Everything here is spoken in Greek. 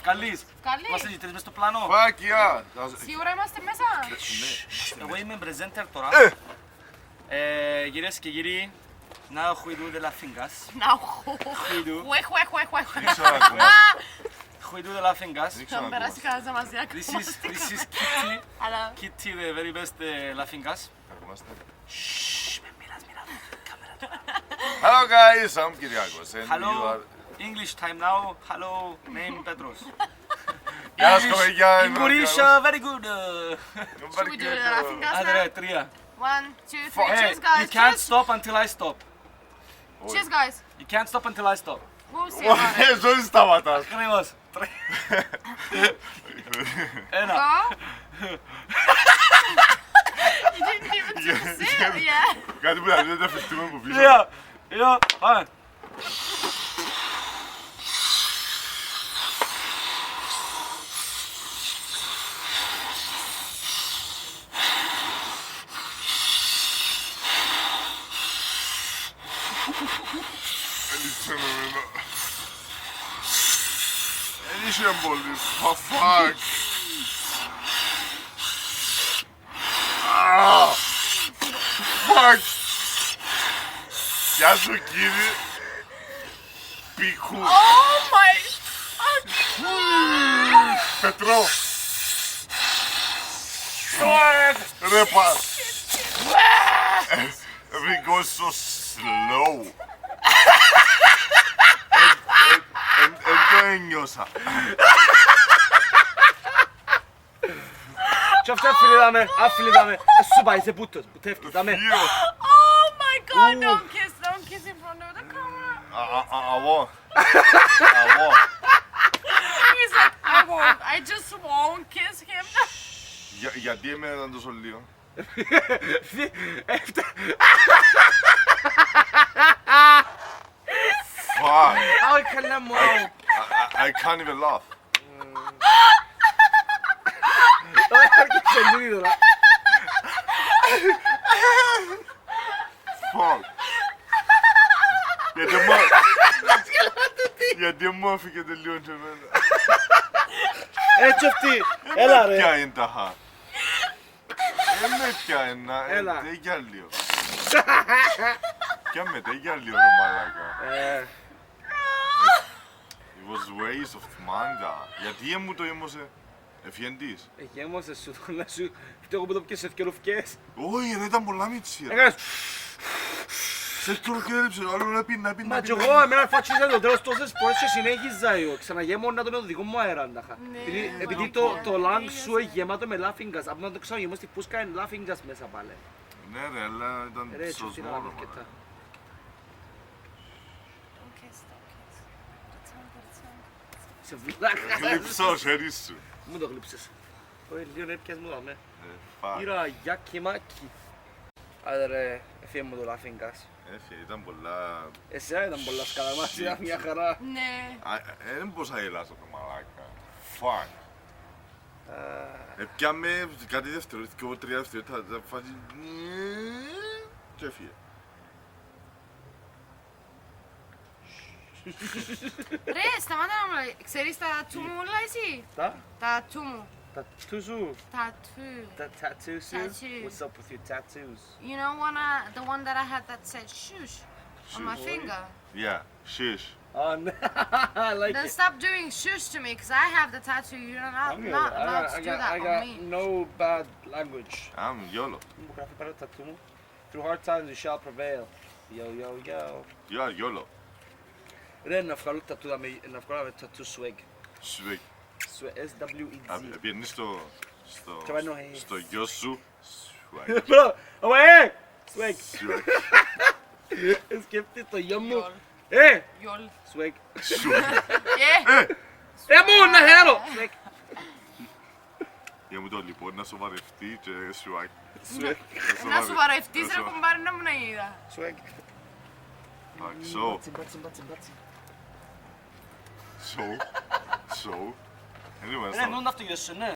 Ευκαλείς. Ευκαλείς. Είμαστε και τρεις μες στο πλάνο. Fuck yeah! Σίγουρα είμαστε μέσα. Εγώ είμαι presenter τώρα. Κυρίες και κύριοι, now we do the laughing gas. Να Δεν ξέρω ακόμα. We do the laughing gas. Δεν ξέρω θα ακόμα. περάσει κανένας μαζί This is Kitty. Αλλά Kitty, the very best laughing gas. Ακούμαστε. Shhh, με μιλάς. Κάμερα τώρα. Hello guys, I'm Kyriakos and you Hello, are... English time now. Hello, name Petros. Γεια σας κοπέγια, είμαι ο English, Kyriakos. very good. should we do the laughing gas Άντε now? ρε, τρία. 1, 2, 3, Hey, cheers guys. you can't Cheers. stop until I stop. Cheers guys. You can't stop until I stop. We'll see about it. Ζωή σταματάς. Ακριβώς. Ένα. Go. You didn't even take a sip. Yeah. Κάτι που να δείτε τα φεστούμε από πίσω. Τρία. Δύο. Πάμε. Έλειψε με εμένα. Δεν είσαι πολύ. Fuck. Fuck. Γεια σου κύριε. Πίκου. Oh my. Πετρό. Ρε πα. Everything goes so slow. Εν το ένιωσα. Και αυτό άφιλε δάμε. Σου πάει, είσαι πούτος. Πουτεύκεις, δάμε. Γύρω. Oh my god, don't kiss in front of the camera. Αγώ. He's like, I won't, I just won't kiss him. Γιατί εμένα ήταν τόσο λίγο. Fuck. Άι, καλά μου. I can't even laugh. Άρχισε λίγο τώρα. Fuck. Γιατί μου άφηκε λίγο και εμένα. Έτσι αυτή. Έλα ρε. Ποια είναι τα χα. Δεν με πιάνε. Έλα. Δεν για λίγο. Ποια με, δεν για λίγο ρε μαλάκα. It was waste of manga. Γιατί μου το ήμωσε ευγεντής. Γέμωσε σου το να σου. Φταίω που το πιες ευκαιροφικές. Όχι ρε, ήταν πολλά μίτσι. Έκανες. Σε ευκαιροκέρεψε, άλλο να πει, να πει, Μα να κι πει. εγώ εμένα φατσίζα το τέλος τόσες φορές και συνέχιζα εγώ. Ξαναγέμωνα το με το δικό μου αέρα να είχα. Ναι, Επειδή το lung σου έχει γεμάτο με laughing gas. Από να το ξαναγεμώ στη φούσκα είναι laughing gas μέσα πάλι. Ναι ρε, αλλά ήταν Ρε, έτσι σωσμό να ρε αρκετά. μαλάκα. Don't kiss, don't kiss. The tongue, the tongue. Σε βλάκα. Γλύψα ο χέρι σου. Μου το γλύψες. Όχι, λίγο έπιας μου δάμε. Fuck. Ήρα γιάκι μάκι. Άντε ρε, έφυγε μου το laughing gas. Έφυγε, ήταν πολλά... Εσένα ήταν πολλά σκαλά μας, ήταν μια χαρά. Ναι. Δεν μπορούσα να γελάσω το μαλάκα. Fuck. Επιάμε κάτι δευτερόλεπτο, και 3 δευτερόλεπτα, θα φάσει... Και έφυγε. Ρε, σταμάτα να μου λέει. Ξέρεις τα του μου όλα εσύ. Τα του μου. Τα του σου. Τα του. Τα tattoo σου. Tattoo. What's up with your tattoos? You know the one that I had that said shush on my finger. Yeah, shish. Oh, no. I like Then it. stop doing shush to me, because I have the tattoo. You're not allowed to do that I on got me. no bad language. I'm YOLO. Μου γράφει πέρα το tattoo μου. Through hard times we shall prevail. Yo, yo, yo. You are YOLO. Ρε, να βγάλω tattoo, να βγάλω tattoo swag. Swag. S-W-E-G. Πιένεις Και πάνω, στο γιο σου. Swag. Bro, away! Swag. Swag. Σκέφτεται το γιο μου. Yol. Yol. Swag. Swag. Yeah. Μου, να χαίρω! Swag. Για μου το λοιπόν να σοβαρευτεί και swag. Swag. Να σου βαρευτείς ρε κουμπάρι να μου να είδα. Swag. So, Μπάτσι. so. Anyways, Ναι, νου να αυτό γιος σου, ναι.